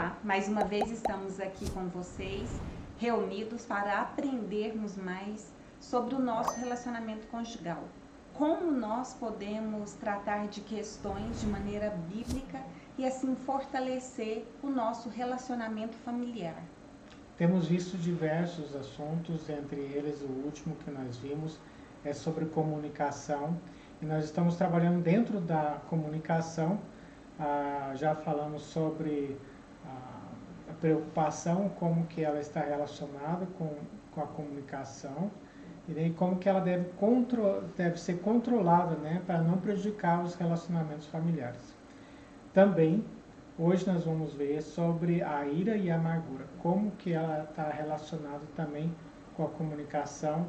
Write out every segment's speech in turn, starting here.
Olá, mais uma vez estamos aqui com vocês, reunidos para aprendermos mais sobre o nosso relacionamento conjugal. Como nós podemos tratar de questões de maneira bíblica e assim fortalecer o nosso relacionamento familiar. Temos visto diversos assuntos, entre eles o último que nós vimos é sobre comunicação, e nós estamos trabalhando dentro da comunicação. Já falamos sobre a preocupação, como que ela está relacionada com a comunicação, e daí como que ela deve ser controlada, né, para não prejudicar os relacionamentos familiares. Também, hoje nós vamos ver sobre a ira e a amargura, como que ela está relacionada também com a comunicação,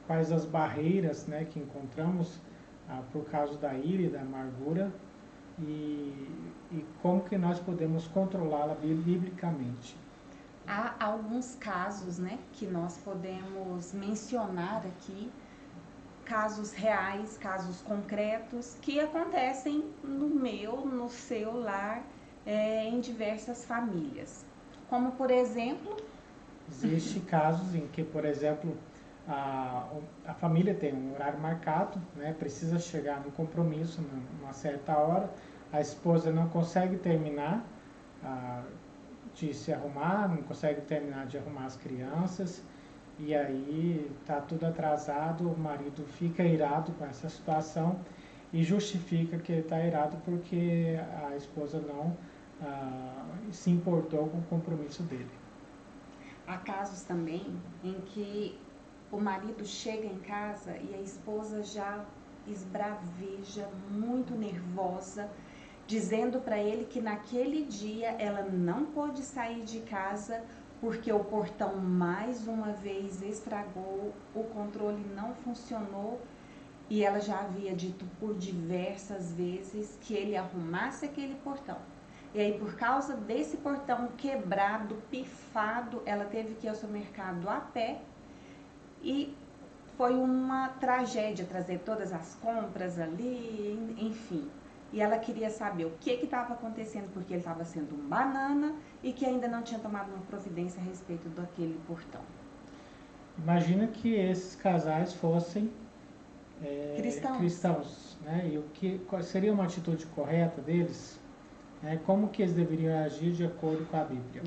quais as barreiras, né, que encontramos por causa da ira e da amargura, e como que nós podemos controlá-la biblicamente. Há alguns casos, né, que nós podemos mencionar aqui, casos reais, casos concretos, que acontecem no seu lar, em diversas famílias. Como, por exemplo... Existem casos em que, por exemplo, a família tem um horário marcado, né, precisa chegar no compromisso numa certa hora, a esposa não consegue terminar de se arrumar, não consegue terminar de arrumar as crianças, e aí está tudo atrasado, o marido fica irado com essa situação e justifica que ele está irado porque a esposa não se importou com o compromisso dele. Há casos também em que o marido chega em casa e a esposa já esbraveja, muito nervosa, dizendo para ele que naquele dia ela não pôde sair de casa porque o portão mais uma vez estragou, o controle não funcionou e ela já havia dito por diversas vezes que ele arrumasse aquele portão. E aí, por causa desse portão quebrado, pifado, ela teve que ir ao supermercado a pé e foi uma tragédia trazer todas as compras ali, enfim. E ela queria saber o que estava acontecendo, porque ele estava sendo um banana e que ainda não tinha tomado uma providência a respeito daquele portão. Imagina que esses casais fossem cristãos, né? E qual seria uma atitude correta deles? Como que eles deveriam agir de acordo com a Bíblia?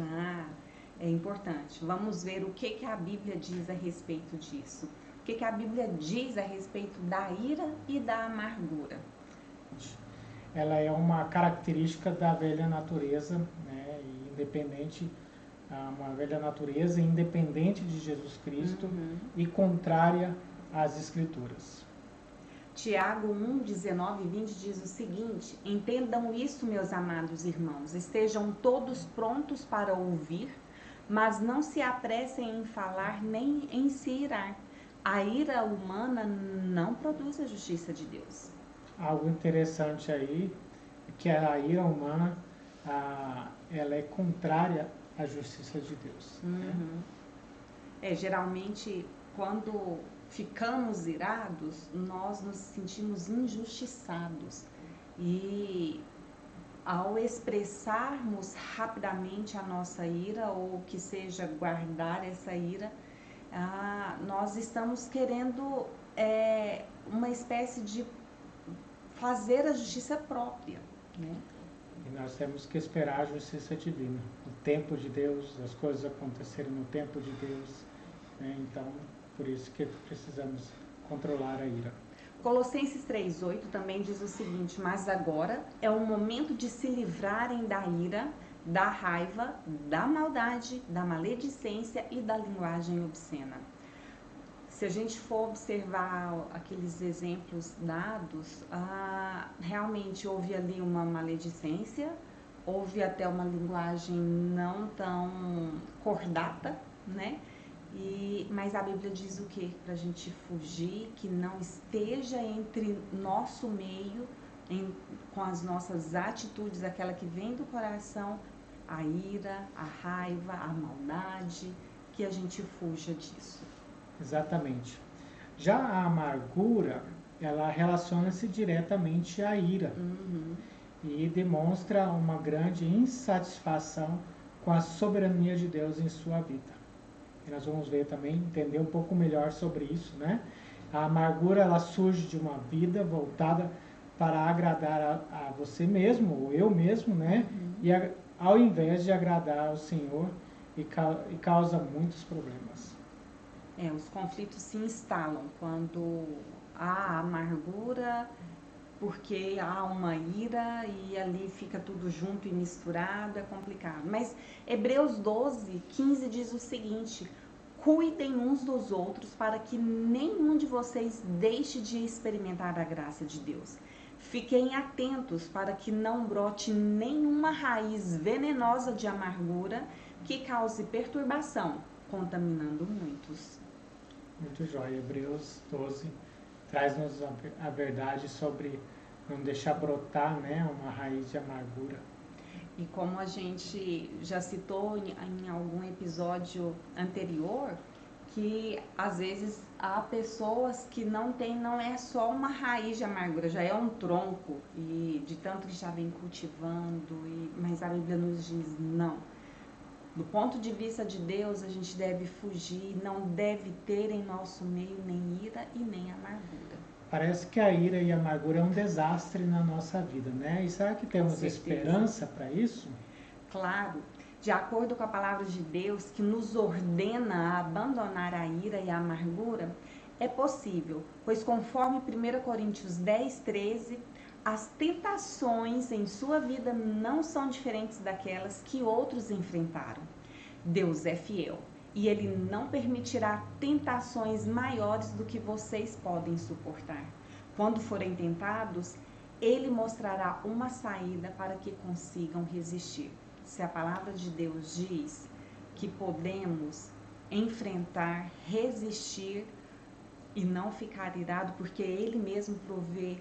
É importante. Vamos ver o que a Bíblia diz a respeito disso. O que a Bíblia diz a respeito da ira e da amargura. Ela é uma característica da velha natureza, né? Uma velha natureza independente de Jesus Cristo e contrária às Escrituras. Tiago 1, 19 e 20 diz o seguinte: entendam isso, meus amados irmãos, estejam todos prontos para ouvir, mas não se apressem em falar nem em se irar. A ira humana não produz a justiça de Deus. Algo interessante aí é que a ira humana ela é contrária à justiça de Deus. Né? Geralmente, quando ficamos irados, nós nos sentimos injustiçados. E ao expressarmos rapidamente a nossa ira, ou que seja guardar essa ira, nós estamos querendo uma espécie de fazer a justiça própria, né? E nós temos que esperar a justiça divina, o tempo de Deus, as coisas acontecerem no tempo de Deus, né? Então, por isso que precisamos controlar a ira. Colossenses 3:8 também diz o seguinte: mas agora é o momento de se livrarem da ira, da raiva, da maldade, da maledicência e da linguagem obscena. Se a gente for observar aqueles exemplos dados, realmente houve ali uma maledicência, houve até uma linguagem não tão cordata, né? Mas a Bíblia diz o quê? Para a gente fugir, que não esteja entre nosso meio, com as nossas atitudes, aquela que vem do coração, a ira, a raiva, a maldade, que a gente fuja disso. Exatamente. Já a amargura, ela relaciona-se diretamente à ira e demonstra uma grande insatisfação com a soberania de Deus em sua vida. E nós vamos ver também, entender um pouco melhor sobre isso, né? A amargura, ela surge de uma vida voltada para agradar a você mesmo, ou eu mesmo, né? E ao invés de agradar ao Senhor, e causa muitos problemas. Os conflitos se instalam quando há amargura, porque há uma ira e ali fica tudo junto e misturado, é complicado. Mas Hebreus 12, 15 diz o seguinte: cuidem uns dos outros para que nenhum de vocês deixe de experimentar a graça de Deus. Fiquem atentos para que não brote nenhuma raiz venenosa de amargura que cause perturbação, contaminando muitos. Muito jóia. Hebreus 12 traz-nos a verdade sobre não deixar brotar, né, uma raiz de amargura. E como a gente já citou em algum episódio anterior, que às vezes há pessoas que não é só uma raiz de amargura, já é um tronco, e de tanto que já vem cultivando, mas a Bíblia nos diz não. Do ponto de vista de Deus, a gente deve fugir, não deve ter em nosso meio nem ira e nem amargura. Parece que a ira e a amargura é um desastre na nossa vida, né? E será que temos esperança para isso? Claro, de acordo com a palavra de Deus, que nos ordena a abandonar a ira e a amargura, é possível, pois conforme 1 Coríntios 10, 13, as tentações em sua vida não são diferentes daquelas que outros enfrentaram. Deus é fiel e Ele não permitirá tentações maiores do que vocês podem suportar. Quando forem tentados, Ele mostrará uma saída para que consigam resistir. Se a palavra de Deus diz que podemos enfrentar, resistir e não ficar irado, porque Ele mesmo provê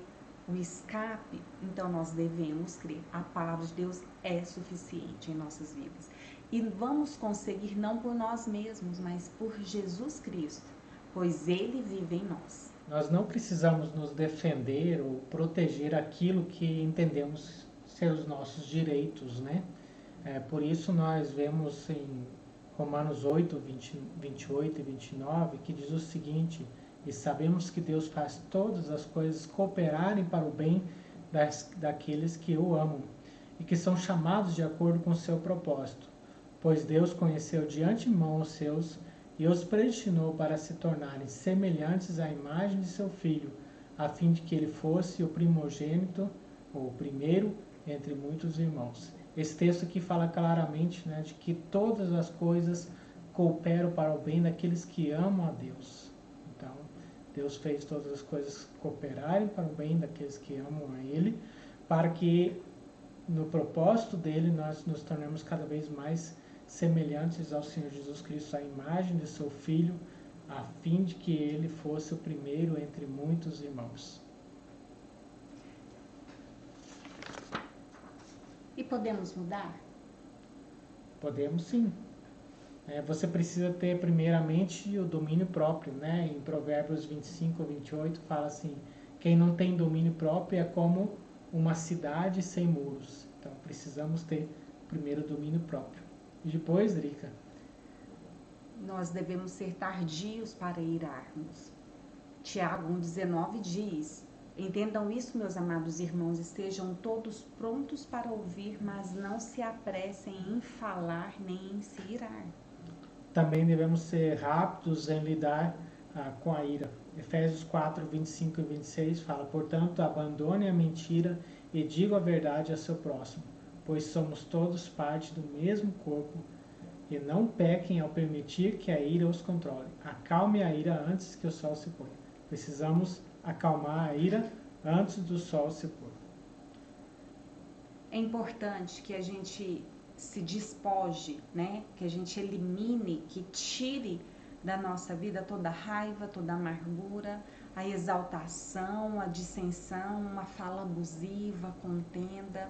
o escape, então nós devemos crer. A palavra de Deus é suficiente em nossas vidas. E vamos conseguir não por nós mesmos, mas por Jesus Cristo, pois Ele vive em nós. Nós não precisamos nos defender ou proteger aquilo que entendemos ser os nossos direitos, né? Por isso nós vemos em Romanos 8, 28 e 29, que diz o seguinte: e sabemos que Deus faz todas as coisas cooperarem para o bem daqueles que o amam e que são chamados de acordo com o seu propósito. Pois Deus conheceu de antemão os seus e os predestinou para se tornarem semelhantes à imagem de seu Filho, a fim de que ele fosse o primogênito, ou o primeiro, entre muitos irmãos. Esse texto aqui fala claramente, né, de que todas as coisas cooperam para o bem daqueles que amam a Deus. Então, Deus fez todas as coisas cooperarem para o bem daqueles que amam a Ele, para que no propósito dele nós nos tornemos cada vez mais semelhantes ao Senhor Jesus Cristo, à imagem de seu Filho, a fim de que ele fosse o primeiro entre muitos irmãos. E podemos mudar? Podemos sim. Você precisa ter primeiramente o domínio próprio, né? Em Provérbios 25 ou 28 fala assim: quem não tem domínio próprio é como uma cidade sem muros. Então precisamos ter primeiro o domínio próprio. E depois, Drica? Nós devemos ser tardios para irarmos. Tiago 1,19 diz: entendam isso, meus amados irmãos, estejam todos prontos para ouvir, mas não se apressem em falar nem em se irar. Também devemos ser rápidos em lidar com a ira. Efésios 4, 25 e 26 fala: portanto, abandone a mentira e diga a verdade a seu próximo, pois somos todos parte do mesmo corpo, e não pequem ao permitir que a ira os controle. Acalme a ira antes que o sol se ponha. Precisamos acalmar a ira antes do sol se pôr. É importante que a gente se despoje, né? Que a gente elimine, que tire da nossa vida toda a raiva, toda a amargura, a exaltação, a dissensão, uma fala abusiva, contenda.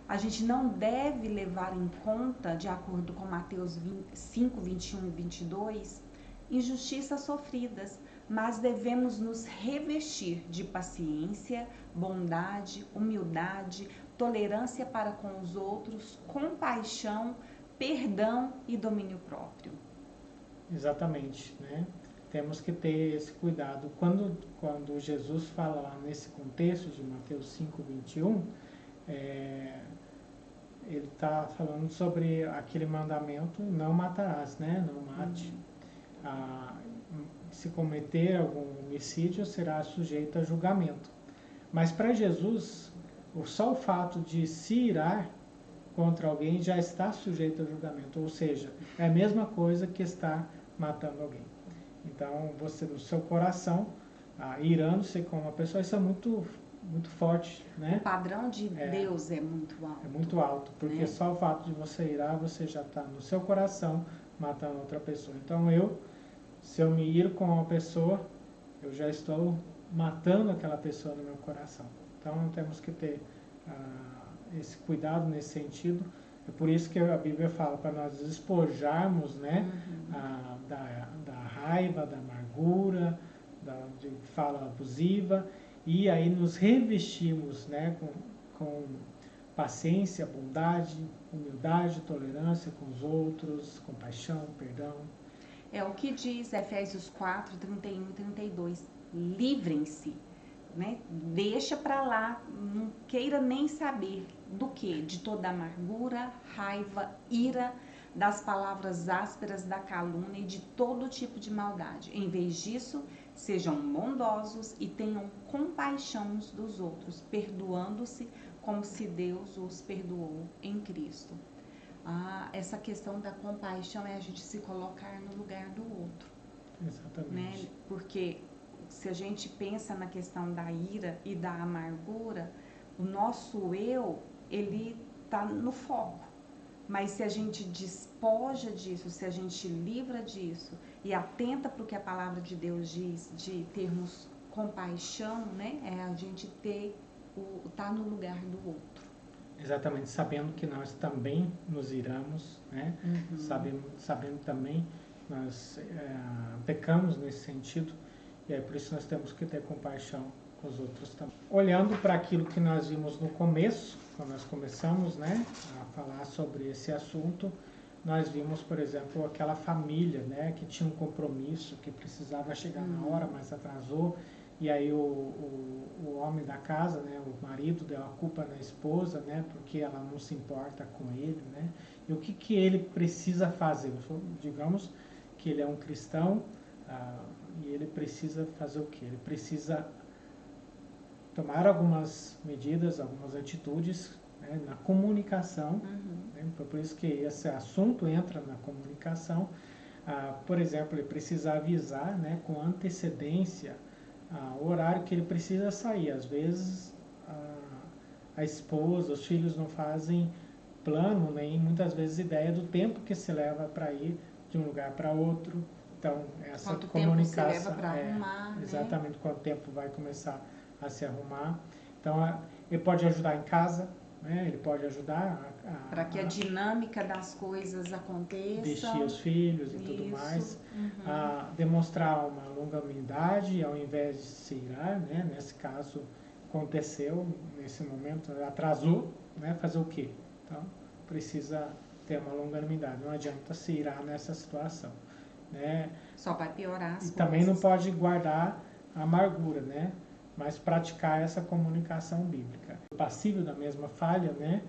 A gente não deve levar em conta, de acordo com Mateus 5, 21 e 22, injustiças sofridas, mas devemos nos revestir de paciência, bondade, humildade, tolerância para com os outros, compaixão, perdão e domínio próprio. Exatamente, né? Temos que ter esse cuidado. Quando Jesus fala lá nesse contexto de Mateus 5:21, ele está falando sobre aquele mandamento, não matarás, né? Não mate. Se cometer algum homicídio, será sujeito a julgamento. Mas para Jesus, só o fato de se irar contra alguém já está sujeito a julgamento. Ou seja, é a mesma coisa que estar matando alguém. Então, você no seu coração, irando-se com uma pessoa, isso é muito, muito forte, né? O padrão de Deus é muito alto. É muito alto, porque né? só o fato de você irar, você já está no seu coração matando outra pessoa. Então, se eu me iro com uma pessoa, eu já estou matando aquela pessoa no meu coração. Então, temos que ter esse cuidado nesse sentido. É por isso que a Bíblia fala para nós despojarmos, né, da raiva, da amargura, de fala abusiva, e aí nos revestimos, né, com paciência, bondade, humildade, tolerância com os outros, compaixão, perdão. É o que diz Efésios 4, 31 e 32. Livrem-se, né? Deixa para lá, não queira nem saber do que? De toda amargura, raiva, ira, das palavras ásperas, da calúnia e de todo tipo de maldade. Em vez disso, sejam bondosos e tenham compaixão uns dos outros, perdoando-se como se Deus os perdoou em Cristo. Essa questão da compaixão é a gente se colocar no lugar do outro. Exatamente. Né? Porque se a gente pensa na questão da ira e da amargura, o nosso eu, ele está no foco. Mas se a gente despoja disso, se a gente livra disso e atenta para o que a palavra de Deus diz, de termos compaixão, né? É a gente tá no lugar do outro. Exatamente, sabendo que nós também nos iramos, né? Sabendo também que nós pecamos nesse sentido, e é por isso nós temos que ter compaixão com os outros também. Olhando para aquilo que nós vimos no começo, quando nós começamos, né, a falar sobre esse assunto, nós vimos, por exemplo, aquela família, né, que tinha um compromisso, que precisava chegar na hora, mas atrasou, e aí o homem da casa, né, o marido, deu a culpa na esposa, né, porque ela não se importa com ele, né, e o que ele precisa fazer? Digamos que ele é um cristão, e ele precisa fazer o quê? Ele precisa tomar algumas medidas, algumas atitudes, né, na comunicação, né, por isso que esse assunto entra na comunicação. Por exemplo, ele precisa avisar, né, com antecedência o horário que ele precisa sair. Às vezes a esposa, os filhos não fazem plano, nem muitas vezes ideia do tempo que se leva para ir de um lugar para outro. Então, essa quanto comunicação, tempo se leva para arrumar, exatamente, quanto tempo vai começar a se arrumar. Então, ele pode ajudar em casa, né? Ele pode ajudar para que a dinâmica das coisas aconteça. Vestir os filhos e tudo mais. Demonstrar uma longanimidade ao invés de se irar, né? Nesse caso, aconteceu, nesse momento, atrasou, né? Fazer o quê? Então, precisa ter uma longanimidade. Não adianta se irar nessa situação, né? Só vai piorar as coisas. E também não pode guardar a amargura, né? Mas praticar essa comunicação bíblica. Passível da mesma falha, né?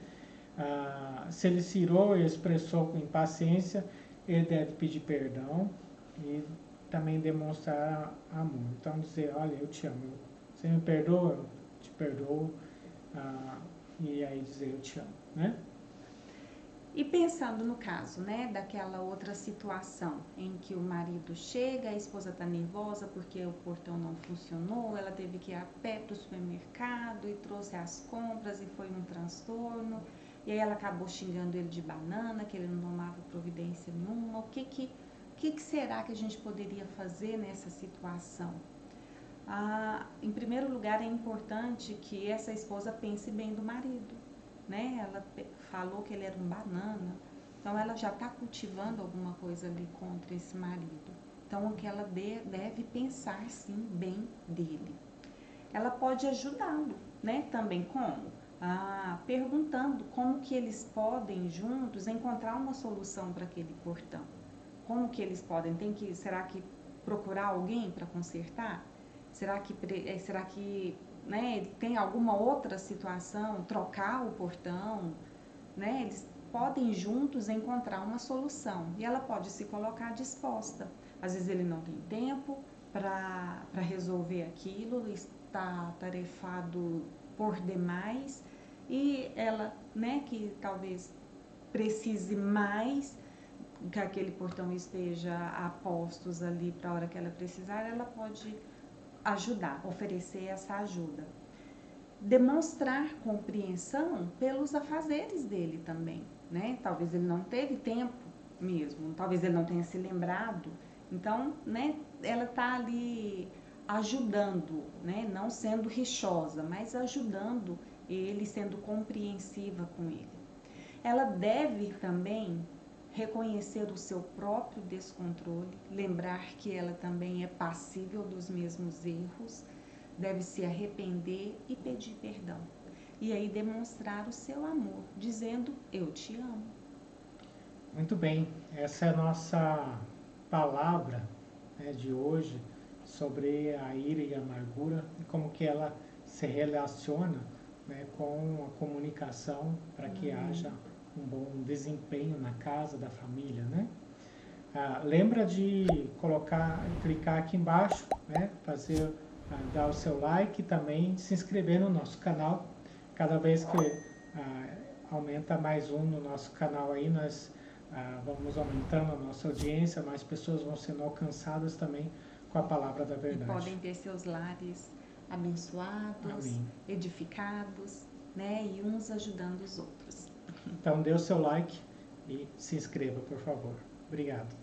Se ele se irou e expressou com impaciência, ele deve pedir perdão e também demonstrar amor. Então, dizer, olha, eu te amo. Você me perdoa? Eu te perdoo. E aí dizer, eu te amo, né? E pensando no caso, né, daquela outra situação em que o marido chega, a esposa está nervosa porque o portão não funcionou, ela teve que ir a pé para o supermercado e trouxe as compras e foi um transtorno, e aí ela acabou xingando ele de banana, que ele não tomava providência nenhuma. O que será que a gente poderia fazer nessa situação? Em primeiro lugar, é importante que essa esposa pense bem do marido. Né? Ela falou que ele era um banana, então ela já está cultivando alguma coisa ali contra esse marido. Então, o que ela deve pensar, sim, bem dele. Ela pode ajudá-lo, né? Também como? perguntando como que eles podem juntos encontrar uma solução para aquele portão. Como que eles podem? Será que procurar alguém para consertar? Será que né, tem alguma outra situação? Trocar o portão? Né? Eles podem juntos encontrar uma solução e ela pode se colocar disposta. Às vezes ele não tem tempo para resolver aquilo, está atarefado por demais e ela, né, que talvez precise mais que aquele portão esteja a postos ali para a hora que ela precisar, ela pode ajudar, oferecer essa ajuda. Demonstrar compreensão pelos afazeres dele também, né? Talvez ele não teve tempo mesmo, talvez ele não tenha se lembrado. Então, né, ela está ali ajudando, né? Não sendo rixosa, mas ajudando ele, sendo compreensiva com ele. Ela deve também reconhecer o seu próprio descontrole, lembrar que ela também é passível dos mesmos erros, deve se arrepender e pedir perdão. E aí demonstrar o seu amor, dizendo, eu te amo. Muito bem, essa é a nossa palavra, né, de hoje sobre a ira e a amargura e como que ela se relaciona, né, com a comunicação para que haja um bom desempenho na casa, da família, né? Lembra de clicar aqui embaixo, né, dar o seu like e também se inscrever no nosso canal. Cada vez que aumenta mais um no nosso canal aí, nós vamos aumentando a nossa audiência, mais pessoas vão sendo alcançadas também com a palavra da verdade. E podem ter seus lares abençoados, amém, edificados, né, e uns ajudando os outros. Então dê o seu like e se inscreva, por favor. Obrigado.